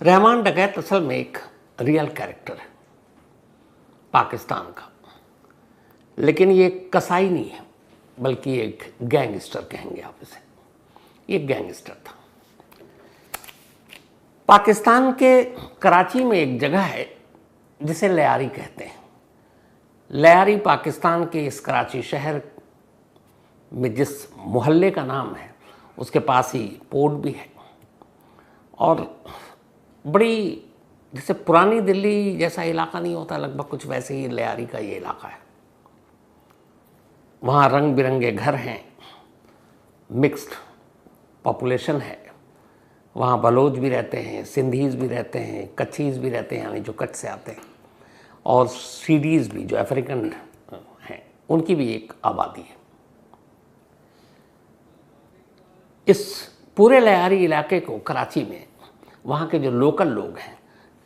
रहमान डकैत असल में एक रियल कैरेक्टर है पाकिस्तान का, लेकिन ये कसाई नहीं है बल्कि एक गैंगस्टर कहेंगे आप इसे। ये गैंगस्टर था। पाकिस्तान के कराची में एक जगह है जिसे लयारी कहते हैं। लयारी पाकिस्तान के इस कराची शहर में जिस मोहल्ले का नाम है उसके पास ही पोर्ट भी है और बड़ी जैसे पुरानी दिल्ली जैसा इलाका नहीं होता, लगभग कुछ वैसे ही लयारी का ये इलाका है। वहाँ रंग बिरंगे घर हैं, मिक्स्ड पॉपुलेशन है। वहाँ बलोच भी रहते हैं, सिंधीज़ भी रहते हैं, कच्छीज़ भी रहते हैं यानी जो कच्छ से आते हैं, और सीडीज़ भी जो अफ्रीकन हैं उनकी भी एक आबादी है। इस पूरे लयारी इलाके को कराची में वहाँ के जो लोकल लोग हैं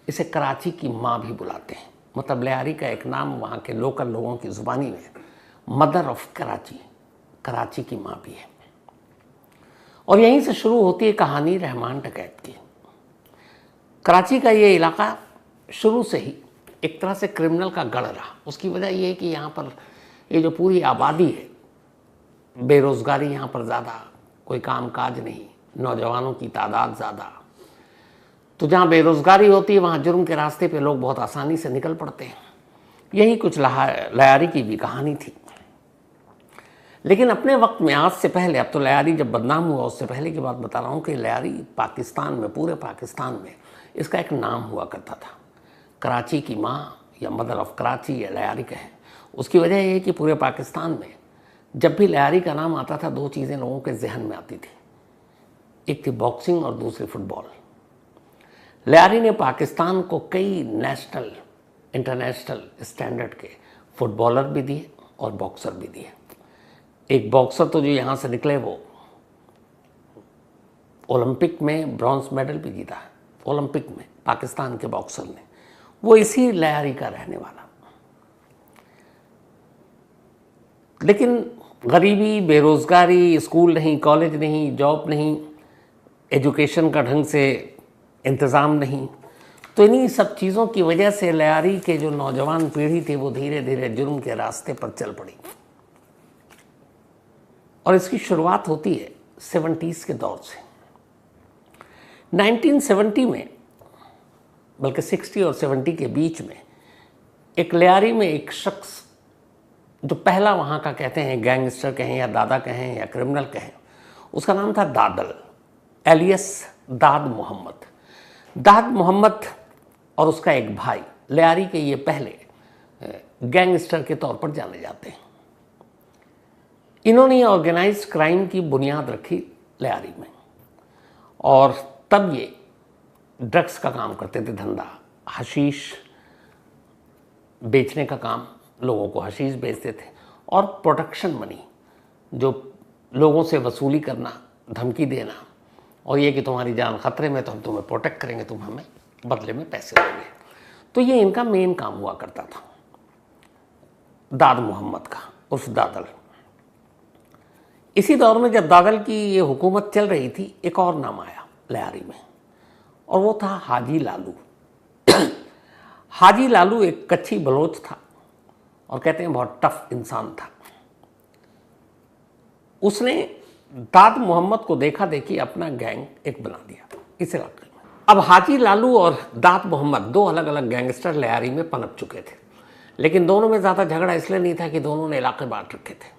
इसे कराची की माँ भी बुलाते हैं। मतलब लयारी का एक नाम वहाँ के लोकल लोगों की ज़ुबानी में मदर ऑफ कराची, कराची की माँ भी है। और यहीं से शुरू होती है कहानी रहमान डकैत की। कराची का ये इलाका शुरू से ही एक तरह से क्रिमिनल का गढ़ रहा। उसकी वजह ये है कि यहाँ पर ये जो पूरी आबादी है, बेरोज़गारी यहाँ पर ज़्यादा, कोई काम काज नहीं, नौजवानों की तादाद ज़्यादा। तो जहाँ बेरोज़गारी होती है वहाँ जुर्म के रास्ते पे लोग बहुत आसानी से निकल पड़ते हैं। यही कुछ लयारी की भी कहानी थी। लेकिन अपने वक्त में, आज से पहले, अब तो लयारी जब बदनाम हुआ उससे पहले की बात बता रहा हूँ कि लयारी पाकिस्तान में, पूरे पाकिस्तान में इसका एक नाम हुआ करता था, कराची की माँ या मदर ऑफ कराची या लयारी कहें। उसकी वजह यह है कि पूरे पाकिस्तान में जब भी लयारी का नाम आता था दो चीज़ें लोगों के जहन में आती थी, एक थी बॉक्सिंग और दूसरी फुटबॉल। लयारी ने पाकिस्तान को कई नेशनल, इंटरनेशनल स्टैंडर्ड के फुटबॉलर भी दिए और बॉक्सर भी दिए। एक बॉक्सर तो जो यहाँ से निकले वो ओलंपिक में ब्रॉन्ज मेडल भी जीता है, ओलंपिक में पाकिस्तान के बॉक्सर ने, वो इसी लयारी का रहने वाला। लेकिन गरीबी, बेरोज़गारी, स्कूल नहीं, कॉलेज नहीं, जॉब नहीं, एजुकेशन का ढंग से इंतज़ाम नहीं, तो इन्हीं सब चीज़ों की वजह से लयारी के जो नौजवान पीढ़ी थी वो धीरे धीरे जुर्म के रास्ते पर चल पड़ी। और इसकी शुरुआत होती है 70s के दौर से। 1970 में, बल्कि 60 और 70 के बीच में, एक लयारी में एक शख्स जो पहला वहाँ का कहते हैं गैंगस्टर कहें या दादा कहें या क्रिमिनल कहें, उसका नाम था दादल, एलियस दाद मोहम्मद। दाद मोहम्मद और उसका एक भाई लयारी के ये पहले गैंगस्टर के तौर पर जाने जाते हैं। इन्होंने ऑर्गेनाइज्ड क्राइम की बुनियाद रखी लयारी में और तब ये ड्रग्स का काम करते थे, धंधा, हशीश बेचने का काम, लोगों को हशीश बेचते थे, और प्रोटेक्शन मनी, जो लोगों से वसूली करना, धमकी देना, और ये कि तुम्हारी जान खतरे में तो हम तुम्हें प्रोटेक्ट करेंगे, तुम हमें बदले में पैसे दोगे। तो ये इनका मेन काम हुआ करता था, दाद मोहम्मद का उर्फ दादल। इसी दौर में जब दादल की ये हुकूमत चल रही थी, एक और नाम आया लयारी में और वो था हाजी लालू। हाजी लालू एक कच्छी बलोच था और कहते हैं बहुत टफ इंसान था। उसने दाद मोहम्मद को देखा देखी अपना गैंग एक बना दिया इस इलाके में। अब हाजी लालू और दाद मोहम्मद दो अलग अलग गैंगस्टर लयारी में पनप चुके थे, लेकिन दोनों में ज़्यादा झगड़ा इसलिए नहीं था कि दोनों ने इलाके बांट रखे थे।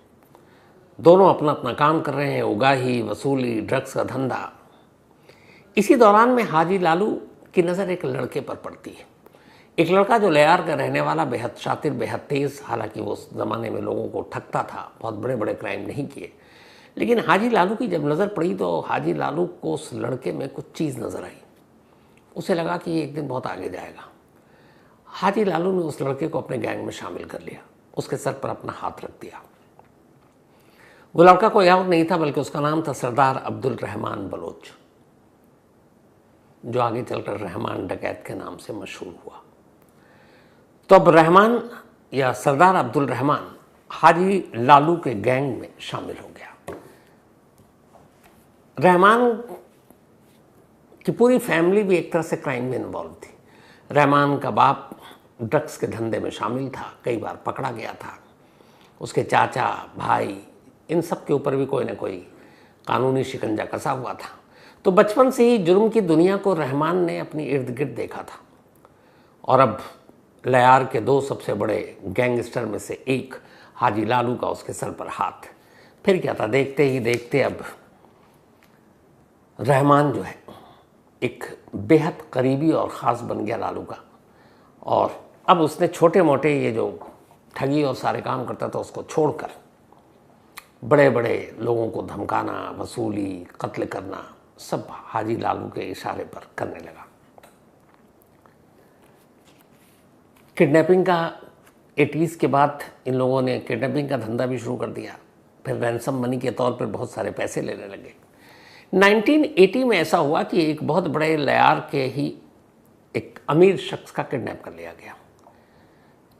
दोनों अपना अपना काम कर रहे हैं, उगाही, वसूली, ड्रग्स का धंधा। इसी दौरान में हाजी लालू की नज़र एक लड़के पर पड़ती है। एक लड़का जो लयार का रहने वाला, बेहद शातिर, बेहद तेज़, हालांकि वो उस ज़माने में लोगों को ठगता था, बहुत बड़े बड़े क्राइम नहीं किए, लेकिन हाजी लालू की जब नज़र पड़ी तो हाजी लालू को उस लड़के में कुछ चीज़ नज़र आई। उसे लगा कि ये एक दिन बहुत आगे जाएगा। हाजी लालू ने उस लड़के को अपने गैंग में शामिल कर लिया, उसके सर पर अपना हाथ रख दिया। वो लड़का कोई और नहीं था बल्कि उसका नाम था सरदार अब्दुल रहमान बलोच, जो आगे चलकर रहमान डकैत के नाम से मशहूर हुआ। तो अब रहमान या सरदार अब्दुल रहमान हाजी लालू के गैंग में शामिल हो गया। रहमान कि पूरी फैमिली भी एक तरह से क्राइम में इन्वॉल्व थी। रहमान का बाप ड्रग्स के धंधे में शामिल था, कई बार पकड़ा गया था। उसके चाचा, भाई, इन सब के ऊपर भी कोई ना कोई कानूनी शिकंजा कसा हुआ था। तो बचपन से ही जुर्म की दुनिया को रहमान ने अपनी इर्द गिर्द देखा था। और अब लयार के दो सबसे बड़े गैंगस्टर में से एक हाजी लालू का उसके सर पर हाथ। फिर क्या था, देखते ही देखते अब रहमान जो है एक बेहद करीबी और ख़ास बन गया लालू का। और अब उसने छोटे मोटे ये जो ठगी और सारे काम करता था उसको छोड़कर बड़े बड़े लोगों को धमकाना, वसूली, कत्ल करना सब हाजी लालू के इशारे पर करने लगा। किडनैपिंग का 80s के बाद इन लोगों ने किडनैपिंग का धंधा भी शुरू कर दिया। फिर रैंसम मनी के तौर पर बहुत सारे पैसे लेने लगे। 1980 में ऐसा हुआ कि एक बहुत बड़े लयार के ही एक अमीर शख्स का किडनैप कर लिया गया।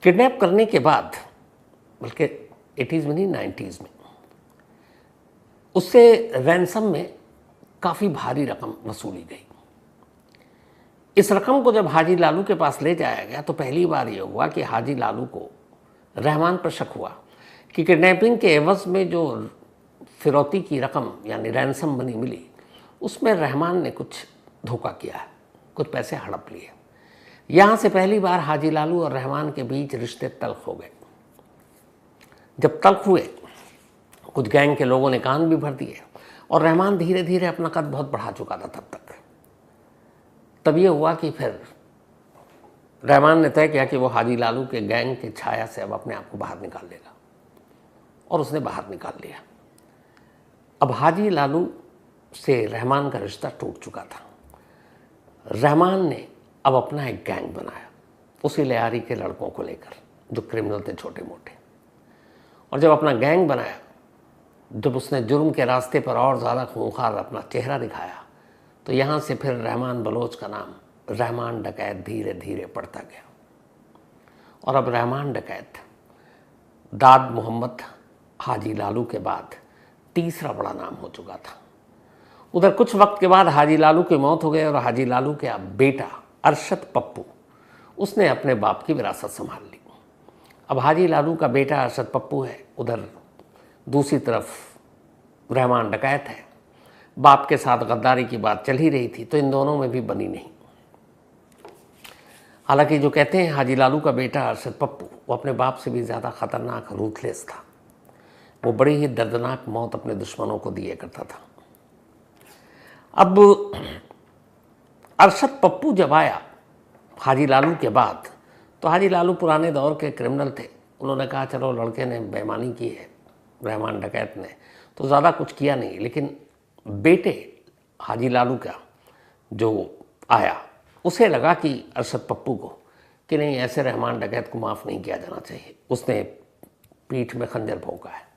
किडनैप करने के बाद, बल्कि 80s में नहीं 90s में, उससे रैंसम में काफ़ी भारी रकम वसूली गई। इस रकम को जब हाजी लालू के पास ले जाया गया तो पहली बार ये हुआ कि हाजी लालू को रहमान पर शक हुआ कि किडनैपिंग के एवज में जो फिरौती की रकम यानी रैंसम मनी मिली उसमें रहमान ने कुछ धोखा किया है, कुछ पैसे हड़प लिए। यहाँ से पहली बार हाजी लालू और रहमान के बीच रिश्ते तल्ख हो गए। जब तल्ख हुए, कुछ गैंग के लोगों ने कान भी भर दिए और रहमान धीरे धीरे अपना कद बहुत बढ़ा चुका था तब तक। तब ये हुआ कि फिर रहमान ने तय किया कि वो हाजी लालू के गैंग की छाया से अब अपने आप को बाहर निकाल लेगा, और उसने बाहर निकाल लिया। अब हाजी लालू से रहमान का रिश्ता टूट चुका था। रहमान ने अब अपना एक गैंग बनाया, उसी लियारी के लड़कों को लेकर जो क्रिमिनल थे छोटे मोटे। और जब अपना गैंग बनाया, जब उसने जुर्म के रास्ते पर और ज़्यादा खूंखार अपना चेहरा दिखाया, तो यहाँ से फिर रहमान बलोच का नाम रहमान डकैत धीरे धीरे पड़ता गया। और अब रहमान डकैत दाद मोहम्मद हाजी लालू के बाद तीसरा बड़ा नाम हो चुका था। उधर कुछ वक्त के बाद हाजी लालू की मौत हो गई और हाजी लालू के बेटा अरशद पप्पू, उसने अपने बाप की विरासत संभाल ली। अब हाजी लालू का बेटा अरशद पप्पू है, उधर दूसरी तरफ रहमान डकैत है। बाप के साथ गद्दारी की बात चल ही रही थी, तो इन दोनों में भी बनी नहीं। हालांकि जो कहते हैं हाजी लालू का बेटा अरशद पप्पू, वो अपने बाप से भी ज़्यादा खतरनाक रूथलेस था। वो बड़ी ही दर्दनाक मौत अपने दुश्मनों को दिया करता था। अब अरशद पप्पू जब आया हाजी लालू के बाद, तो हाजी लालू पुराने दौर के क्रिमिनल थे। उन्होंने कहा चलो लड़के ने बेईमानी की है, रहमान डकैत ने, तो ज़्यादा कुछ किया नहीं। लेकिन बेटे हाजी लालू का जो आया, उसे लगा कि अरशद पप्पू को कि नहीं, ऐसे रहमान डकैत को माफ़ नहीं किया जाना चाहिए, उसने पीठ में खंजर भोंका है।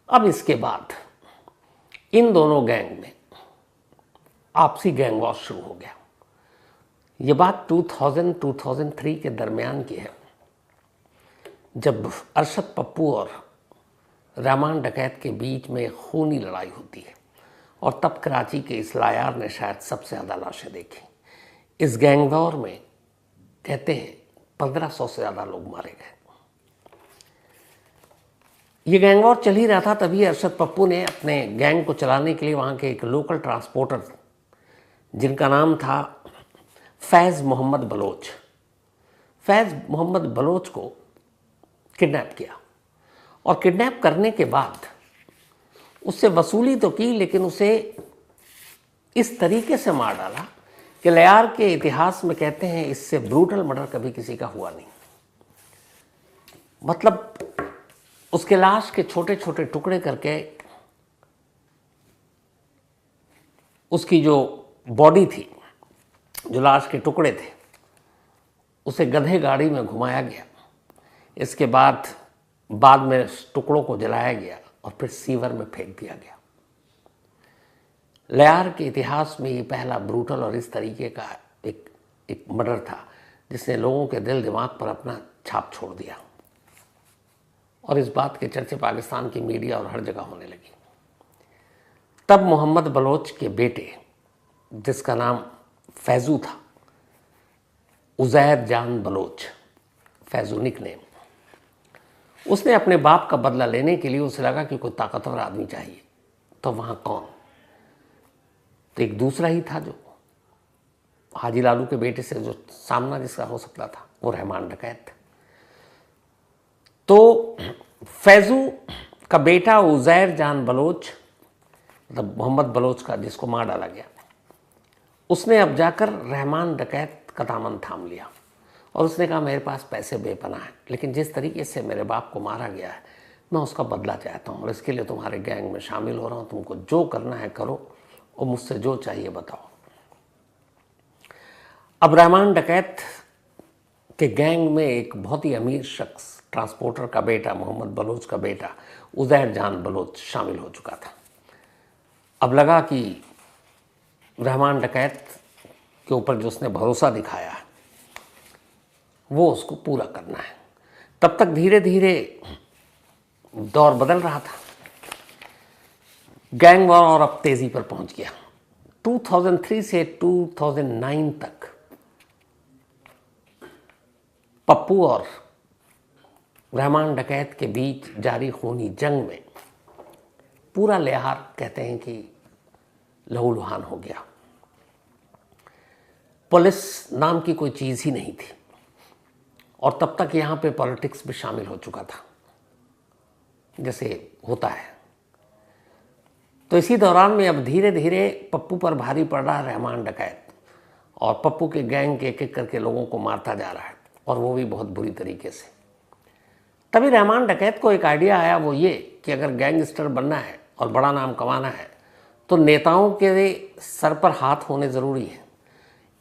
अब इसके बाद इन दोनों गैंग में आपसी गैंग वॉर शुरू हो गया। ये बात 2000-2003 के दरमियान की है, जब अरशद पप्पू और रहमान डकैत के बीच में खूनी लड़ाई होती है। और तब कराची के इस लायार ने शायद सबसे ज़्यादा लाशें देखी। इस गैंग वॉर में कहते हैं 1500 से ज़्यादा लोग मारे गए। ये गैंग वॉर चल ही रहा था, तभी अरशद पप्पू ने अपने गैंग को चलाने के लिए वहाँ के एक लोकल ट्रांसपोर्टर, जिनका नाम था फैज़ मोहम्मद बलोच, फैज़ मोहम्मद बलोच को किडनैप किया। और किडनैप करने के बाद उससे वसूली तो की, लेकिन उसे इस तरीके से मार डाला कि लयार के इतिहास में कहते हैं इससे ब्रूटल मर्डर कभी किसी का हुआ नहीं। मतलब उसके लाश के छोटे छोटे टुकड़े करके उसकी जो बॉडी थी, जो लाश के टुकड़े थे, उसे गधे गाड़ी में घुमाया गया। इसके बाद में टुकड़ों को जलाया गया और फिर सीवर में फेंक दिया गया। लयार के इतिहास में ये पहला ब्रूटल और इस तरीके का एक मर्डर था जिसने लोगों के दिल दिमाग पर अपना छाप छोड़ दिया। और इस बात के चर्चे पाकिस्तान की मीडिया और हर जगह होने लगी। तब मोहम्मद बलोच के बेटे जिसका नाम फैजू था, उज़ैर जान बलोच, फैजू निकनेम। उसने अपने बाप का बदला लेने के लिए उसे लगा कि कोई ताकतवर आदमी चाहिए, तो वहाँ कौन, तो एक दूसरा ही था जो हाजी लालू के बेटे से जो सामना जिसका हो सकता था, वो रहमान डकैत था। तो फैजू का बेटा उज़ैर जान बलोच, मतलब मोहम्मद बलोच का जिसको मार डाला गया, उसने अब जाकर रहमान डकैत का दामन थाम लिया और उसने कहा मेरे पास पैसे बेपनाह हैं, लेकिन जिस तरीके से मेरे बाप को मारा गया है मैं उसका बदला चाहता हूँ और इसके लिए तुम्हारे गैंग में शामिल हो रहा हूँ, तुमको जो करना है करो और मुझसे जो चाहिए बताओ। अब रहमान डकैत के गैंग में एक बहुत ही अमीर शख्स, ट्रांसपोर्टर का बेटा, मोहम्मद बलोच का बेटा उज़ैर जान बलोच शामिल हो चुका था। अब लगा कि रहमान डकैत के ऊपर जो उसने भरोसा दिखाया है वो उसको पूरा करना है। तब तक धीरे धीरे दौर बदल रहा था, गैंग वॉर और अब तेजी पर पहुंच गया। 2003 से 2009 तक पप्पू और रहमान डकैत के बीच जारी खूनी जंग में पूरा लिहार कहते हैं कि लहूलुहान हो गया। पुलिस नाम की कोई चीज़ ही नहीं थी और तब तक यहाँ पे पॉलिटिक्स भी शामिल हो चुका था जैसे होता है। तो इसी दौरान में अब धीरे धीरे पप्पू पर भारी पड़ रहा है रहमान डकैत और पप्पू के गैंग के एक एक करके लोगों को मारता जा रहा है और वो भी बहुत बुरी तरीके से। तभी रहमान डकैत को एक आइडिया आया, वो ये कि अगर गैंगस्टर बनना है और बड़ा नाम कमाना है तो नेताओं के सर पर हाथ होने ज़रूरी है।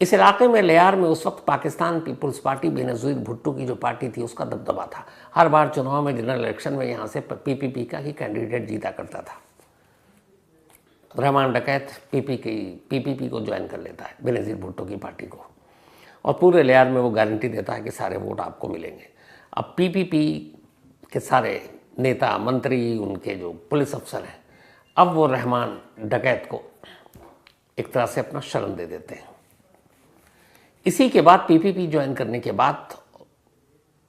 इस इलाके में लियार में उस वक्त पाकिस्तान पीपल्स पार्टी, बेनज़ीर भुट्टो की जो पार्टी थी उसका दबदबा था। हर बार चुनाव में, जनरल इलेक्शन में यहाँ से पीपीपी का ही कैंडिडेट जीता करता था। रहमान डकैत पीपीपी को ज्वाइन कर लेता है, बेनज़ीर भुट्टो की पार्टी को, और पूरे लियार में वो गारंटी देता है कि सारे वोट आपको मिलेंगे। अब पीपीपी के सारे नेता, मंत्री, उनके जो पुलिस अफसर हैं, अब वो रहमान डकैत को एक तरह से अपना शरण दे देते हैं। इसी के बाद पीपीपी ज्वाइन करने के बाद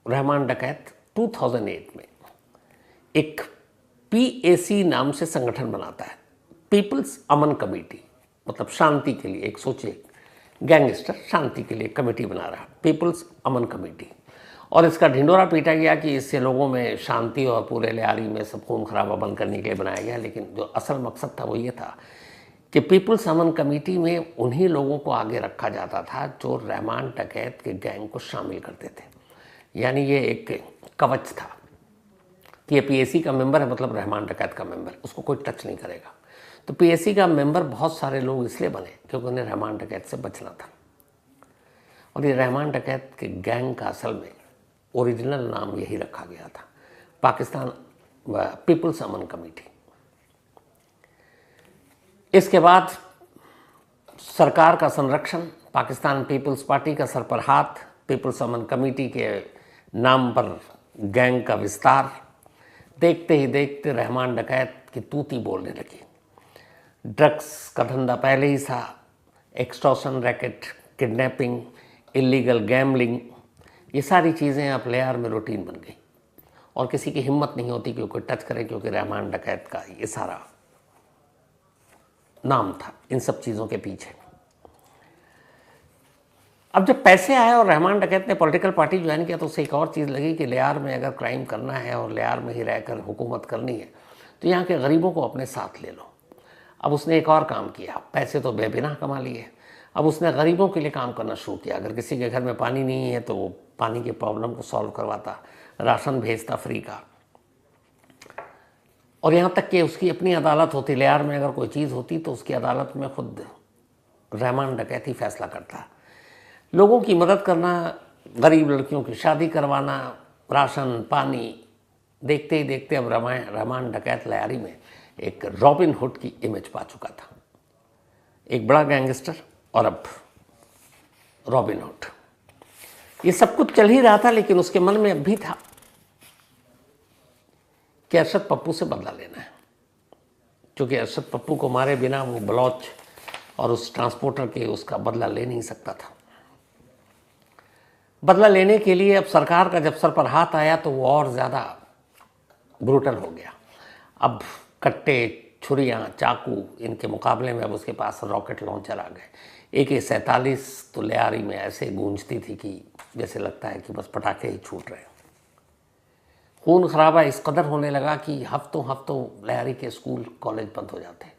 रहमान डकैत 2008 में एक पीएसी नाम से संगठन बनाता है, पीपल्स अमन कमेटी, मतलब शांति के लिए। एक सोचिए, गैंगस्टर शांति के लिए कमेटी बना रहा, पीपल्स अमन कमेटी, और इसका ढिंडोरा पीटा गया कि इससे लोगों में शांति और पूरे लियारी में सब खून खराबा बंद करने के लिए बनाया गया। लेकिन जो असल मकसद था वो ये था कि पीपल्स अमन कमेटी में उन्हीं लोगों को आगे रखा जाता था जो रहमान डकैत के गैंग को शामिल करते थे। यानी ये एक कवच था कि ये पीएसी का मेंबर है, मतलब रहमान डकैत का मेंबर, उसको कोई टच नहीं करेगा। तो पीएसी का मेंबर बहुत सारे लोग इसलिए बने क्योंकि उन्हें रहमान डकैत से बचना था। और ये रहमान डकैत के गैंग का असल में ओरिजिनल नाम यही रखा गया था, पाकिस्तान पीपल्स अमन कमेटी। इसके बाद सरकार का संरक्षण, पाकिस्तान पीपल्स पार्टी का सर पर हाथ, पीपल्स अमन कमेटी के नाम पर गैंग का विस्तार, देखते ही देखते रहमान डकैत की तूती बोलने लगी। ड्रग्स का धंधा पहले ही था, extortion racket, kidnapping, illegal gambling, ये सारी चीज़ें अब लियार में रूटीन बन गई और किसी की हिम्मत नहीं होती कि कोई टच करे, क्योंकि रहमान डकैत का ये सारा नाम था इन सब चीज़ों के पीछे। अब जब पैसे आए और रहमान डकैत ने पॉलिटिकल पार्टी ज्वाइन किया तो उसे एक और चीज़ लगी कि लियार में अगर क्राइम करना है और लियार में ही रहकर हुकूमत करनी है तो यहाँ के गरीबों को अपने साथ ले लो। अब उसने एक और काम किया, पैसे तो बेबिना कमा लिए, अब उसने गरीबों के लिए काम करना शुरू किया। अगर किसी के घर में पानी नहीं है तो वो पानी के प्रॉब्लम को सॉल्व करवाता, राशन भेजता फ्री का, और यहाँ तक कि उसकी अपनी अदालत होती। लियार में अगर कोई चीज़ होती तो उसकी अदालत में खुद रहमान डकैत ही फैसला करता। लोगों की मदद करना, गरीब लड़कियों की शादी करवाना, राशन पानी, देखते ही देखते अब रहमान डकैत लियारी में एक रॉबिन हुड की इमेज पा चुका था। एक बड़ा गैंगस्टर और अब रॉबिन हुड। ये सब कुछ चल ही रहा था, लेकिन उसके मन में अब भी था कि अरशद पप्पू से बदला लेना है, क्योंकि अरशद पप्पू को मारे बिना वो बलोच और उस ट्रांसपोर्टर के उसका बदला ले नहीं सकता था। बदला लेने के लिए अब सरकार का जब सर पर हाथ आया तो वो और ज़्यादा ब्रूटल हो गया। अब कट्टे, छुरियाँ, चाकू, इनके मुकाबले में अब उसके पास रॉकेट लॉन्चर आ गए। AK-47 तो लियारी में ऐसे गूंजती थी कि जैसे लगता है कि बस पटाखे ही छूट रहे हैं। खून खराबा इस कदर होने लगा कि हफ्तों हफ्तों लियारी के स्कूल कॉलेज बंद हो जाते।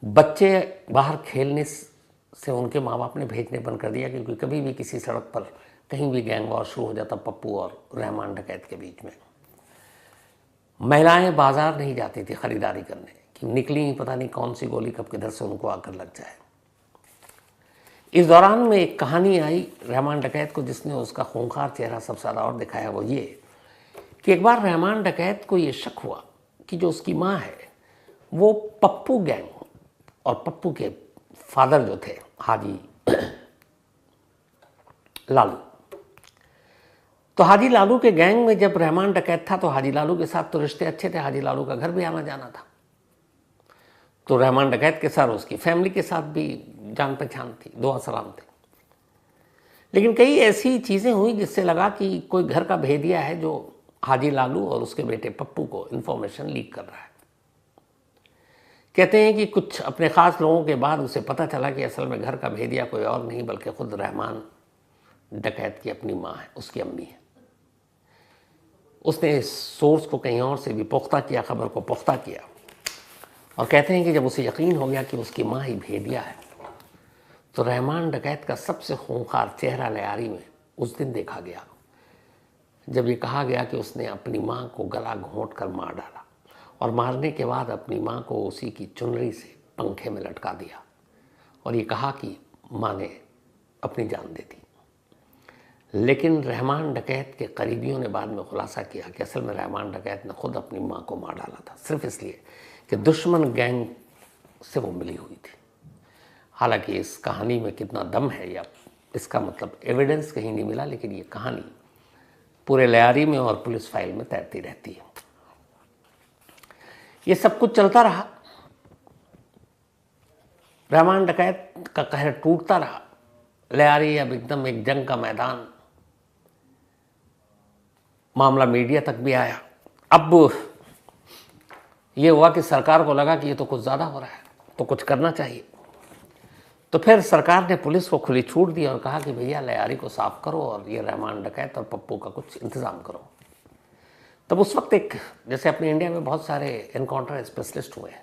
बच्चे बाहर खेलने से उनके माँ बाप ने भेजने बंद कर दिया, क्योंकि कभी भी किसी सड़क पर कहीं भी गैंग वॉर शुरू हो जाता पप्पू और रहमान डकैत के बीच में। महिलाएं बाजार नहीं जाती थी खरीदारी करने, कि निकली ही पता नहीं कौन सी गोली कब किधर से उनको आकर लग जाए। इस दौरान में एक कहानी आई रहमान डकैत को, जिसने उसका खूंखार चेहरा सबसे ज़्यादा और दिखाया। वो ये कि एक बार रहमान डकैत को ये शक हुआ कि जो उसकी माँ है वो पप्पू गैंग और पप्पू के फादर जो थे हाजी लालू, तो हाजी लालू के गैंग में जब रहमान डकैत था तो हाजी लालू के साथ तो रिश्ते अच्छे थे, हाजी लालू का घर भी आना जाना था। तो रहमान डकैत के साथ उसकी फैमिली के साथ भी जान पहचान थी, दुआ सलाम थे। लेकिन कई ऐसी चीज़ें हुई जिससे लगा कि कोई घर का भेदिया है जो हाजी लालू और उसके बेटे पप्पू को इन्फॉर्मेशन लीक कर रहा है। कहते हैं कि कुछ अपने ख़ास लोगों के बाद उसे पता चला कि असल में घर का भेदिया कोई और नहीं बल्कि खुद रहमान डकैत की अपनी माँ है, उसकी अम्मी है। उसने इस सोर्स को कहीं और से भी पुख्ता किया, खबर को पुख्ता किया, और कहते हैं कि जब उसे यकीन हो गया कि उसकी माँ ही भेदिया है तो रहमान डकैत का सबसे खूंखार चेहरा लियारी में उस दिन देखा गया जब ये कहा गया कि उसने अपनी माँ को गला घोंट कर मार डाला और मारने के बाद अपनी माँ को उसी की चुनरी से पंखे में लटका दिया और ये कहा कि माँ ने अपनी जान दे दी। लेकिन रहमान डकैत के करीबियों ने बाद में खुलासा किया कि असल में रहमान डकैत ने खुद अपनी माँ को मार डाला था, सिर्फ इसलिए कि दुश्मन गैंग से वो मिली हुई थी। हालांकि इस कहानी में कितना दम है या इसका मतलब एविडेंस कहीं नहीं मिला, लेकिन ये कहानी पूरे लियारी में और पुलिस फाइल में तैरती रहती है। ये सब कुछ चलता रहा, रहमान डकैत का कहर टूटता रहा। लियारी अब एकदम एक जंग का मैदान, मामला मीडिया तक भी आया। अब ये हुआ कि सरकार को लगा कि ये तो कुछ ज़्यादा हो रहा है, तो कुछ करना चाहिए। तो फिर सरकार ने पुलिस को खुली छूट दी और कहा कि भैया लियारी को साफ करो और ये रहमान डकैत और पप्पू का कुछ इंतज़ाम करो। तब उस वक्त एक, जैसे अपने इंडिया में बहुत सारे इनकाउंटर स्पेशलिस्ट हुए हैं,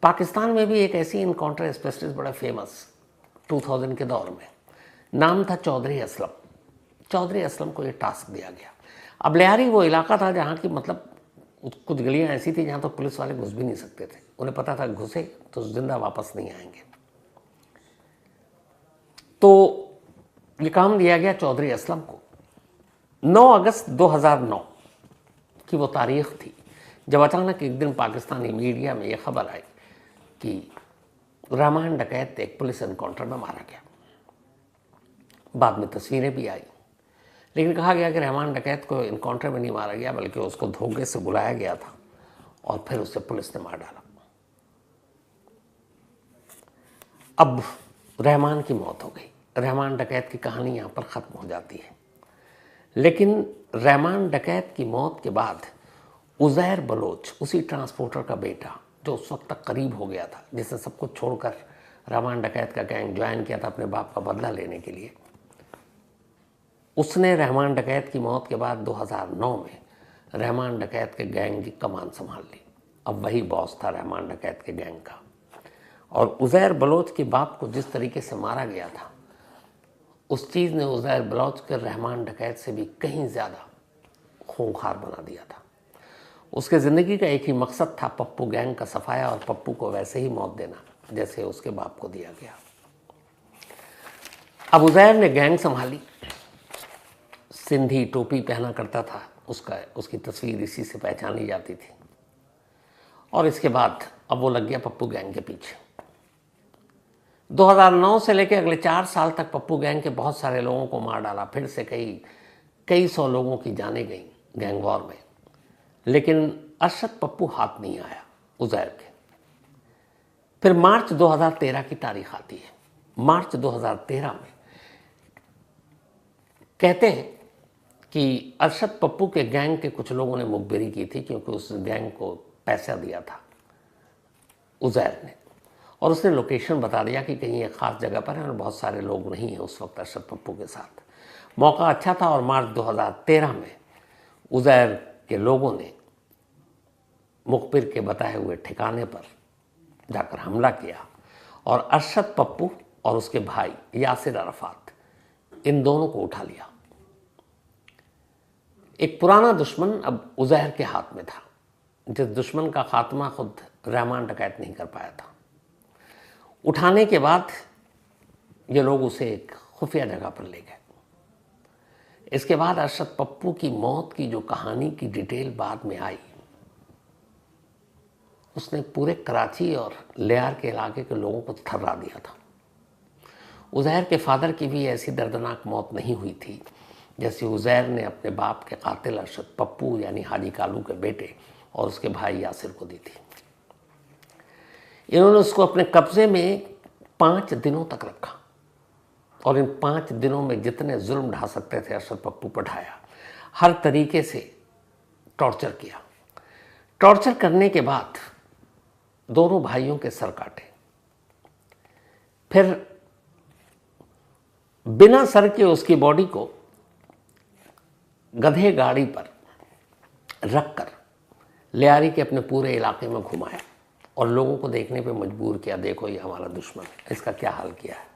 पाकिस्तान में भी एक ऐसी इनकाउंटर स्पेशलिस्ट बड़ा फेमस 2000 के दौर में, नाम था चौधरी असलम। चौधरी असलम को ये टास्क दिया गया। अब लियारी वो इलाका था जहाँ की मतलब कुछ गलियाँ ऐसी थी जहाँ तो पुलिस वाले घुस भी नहीं सकते थे। उन्हें पता था घुसे तो जिंदा वापस नहीं आएंगे। तो ये काम दिया गया चौधरी असलम को। 9 अगस्त 2009 की वो तारीख थी जब अचानक एक दिन पाकिस्तानी मीडिया में ये खबर आई कि रहमान डकैत एक पुलिस एनकाउंटर में मारा गया। बाद में तस्वीरें भी आई, लेकिन कहा गया कि रहमान डकैत को एनकाउंटर में नहीं मारा गया बल्कि उसको धोखे से बुलाया गया था और फिर उसे पुलिस ने मार डाला। अब रहमान की मौत हो गई। रहमान डकैत की कहानी यहाँ पर ख़त्म हो जाती है। लेकिन रहमान डकैत की मौत के बाद उज़ैर बलोच, उसी ट्रांसपोर्टर का बेटा जो उस वक्त तक करीब हो गया था, जिसने सब कुछ छोड़कर रहमान डकैत का गैंग ज्वाइन किया था अपने बाप का बदला लेने के लिए, उसने रहमान डकैत की मौत के बाद 2009 में रहमान डकैत के गैंग की कमान संभाल ली। अब वही बॉस था रहमान डकैत के गैंग का। और उज़ैर बलोच के बाप को जिस तरीके से मारा गया था, उस चीज़ ने उज़ैर बलोच के रहमान डकैत से भी कहीं ज़्यादा खूंखार बना दिया था। उसके ज़िंदगी का एक ही मकसद था, पप्पू गैंग का सफाया और पप्पू को वैसे ही मौत देना जैसे उसके बाप को दिया गया। अब उज़ैर ने गैंग संभाली, सिंधी टोपी पहना करता था, उसकी तस्वीर इसी से पहचानी जाती थी। और इसके बाद अब वो लग गया पप्पू गैंग के पीछे। 2009 से लेकर अगले 4 साल तक पप्पू गैंग के बहुत सारे लोगों को मार डाला। फिर से कई सौ लोगों की जानें गई गैंग वॉर में, लेकिन अरशद पप्पू हाथ नहीं आया उज़ैर के। फिर मार्च 2013 की तारीख आती है। मार्च 2013 में कहते हैं कि अरशद पप्पू के गैंग के कुछ लोगों ने मुखबिरी की थी, क्योंकि उस गैंग को पैसा दिया था उज़ैर ने, और उसने लोकेशन बता दिया कि कहीं एक ख़ास जगह पर है और बहुत सारे लोग नहीं हैं उस वक्त अरशद पप्पू के साथ। मौका अच्छा था और मार्च 2013 में उज़ैर के लोगों ने मुखबिर के बताए हुए ठिकाने पर जाकर हमला किया और अरशद पप्पू और उसके भाई यासिर अरफात, इन दोनों को उठा लिया। एक पुराना दुश्मन अब उज़ैर के हाथ में था, जिस दुश्मन का खात्मा खुद रहमान डकैत नहीं कर पाया था। उठाने के बाद ये लोग उसे एक खुफिया जगह पर ले गए। इसके बाद अरशद पप्पू की मौत की जो कहानी की डिटेल बाद में आई, उसने पूरे कराची और लियार के इलाके के लोगों को थर्रा दिया था। उज़ैर के फादर की भी ऐसी दर्दनाक मौत नहीं हुई थी जैसे उज़ैर ने अपने बाप के कातिल अरशद पप्पू यानी हाजी कालू के बेटे और उसके भाई यासिर को दी थी। इन्होंने उसको अपने कब्जे में 5 दिनों तक रखा और इन 5 दिनों में जितने जुल्म ढा सकते थे अरशद पप्पू पर ढाया। हर तरीके से टॉर्चर किया। टॉर्चर करने के बाद दोनों भाइयों के सर काटे। फिर बिना सर के उसकी बॉडी को गधे गाड़ी पर रखकर लियारी के अपने पूरे इलाके में घुमाया और लोगों को देखने पे मजबूर किया, देखो ये हमारा दुश्मन है, इसका क्या हाल किया है।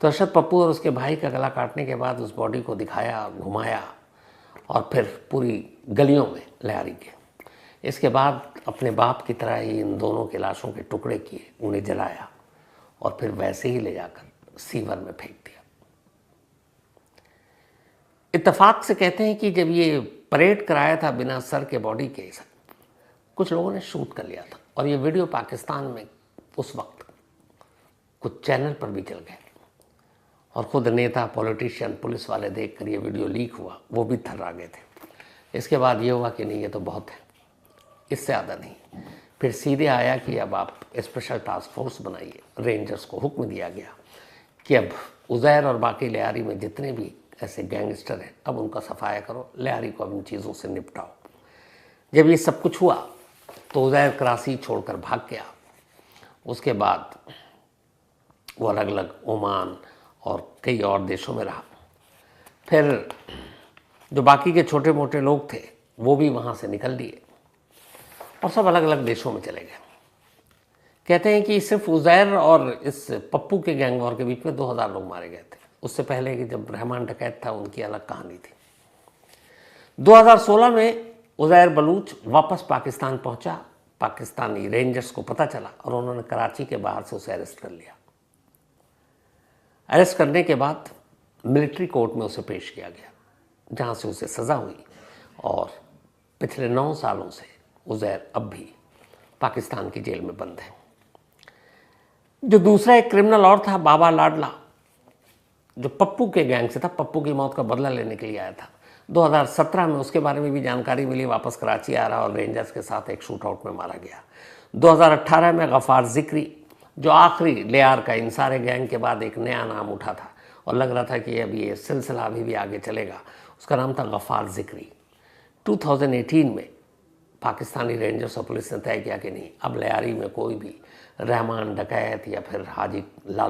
तो अरशद पप्पू और उसके भाई का गला काटने के बाद उस बॉडी को दिखाया, घुमाया और फिर पूरी गलियों में लियारी के। इसके बाद अपने बाप की तरह ही इन दोनों के लाशों के टुकड़े किए, उन्हें जलाया और फिर वैसे ही ले जाकर सीवर में फेंक दिया। इत्तेफाक से कहते हैं कि जब ये परेड कराया था बिना सर के बॉडी के, कुछ लोगों ने शूट कर लिया था और ये वीडियो पाकिस्तान में उस वक्त कुछ चैनल पर भी चल गए और ख़ुद नेता, पॉलिटिशियन, पुलिस वाले देखकर ये वीडियो लीक हुआ, वो भी थर्रा गए थे। इसके बाद ये हुआ कि नहीं, ये तो बहुत है, इससे ज़्यादा नहीं। फिर सीधे आया कि अब आप स्पेशल टास्क फोर्स बनाइए। रेंजर्स को हुक्म दिया गया कि अब उज़ैर और बाकी लियारी में जितने भी ऐसे गैंगस्टर हैं, अब उनका सफाया करो, लियारी को अब इन चीज़ों से निपटाओ। जब ये सब कुछ हुआ तो उज़ैर कराची छोड़कर भाग गया। उसके बाद वो अलग अलग ओमान और कई और देशों में रहा। फिर जो बाकी के छोटे मोटे लोग थे वो भी वहाँ से निकल लिए और सब अलग अलग देशों में चले गए। कहते हैं कि सिर्फ उज़ैर और इस पप्पू के गैंग वॉर के बीच में 2000 लोग मारे गए थे। उससे पहले कि जब रहमान डकैत था उनकी अलग कहानी थी। 2016 में उज़ैर बलूच वापस पाकिस्तान पहुंचा। पाकिस्तानी रेंजर्स को पता चला और उन्होंने कराची के बाहर से उसे अरेस्ट कर लिया। अरेस्ट करने के बाद मिलिट्री कोर्ट में उसे पेश किया गया, जहां से उसे सज़ा हुई और पिछले 9 सालों से उज़ैर अब भी पाकिस्तान की जेल में बंद है। जो दूसरा एक क्रिमिनल और था, बाबा लाडला, जो पप्पू के गैंग से था, पप्पू की मौत का बदला लेने के लिए आया था। 2017 में उसके बारे में भी जानकारी मिली, वापस कराची आ रहा और रेंजर्स के साथ एक शूट आउट में मारा गया। 2018 में गफ़ार ज़िक्री, जो आखिरी लियार का इन सारे गैंग के बाद एक नया नाम उठा था और लग रहा था कि अब ये सिलसिला अभी भी आगे चलेगा, उसका नाम था गफ़ार ज़िक्री। 2018 में पाकिस्तानी रेंजर्स और पुलिस ने तय किया कि नहीं, अब लियारी में कोई भी रहमान डकैत या फिर हाजी लाल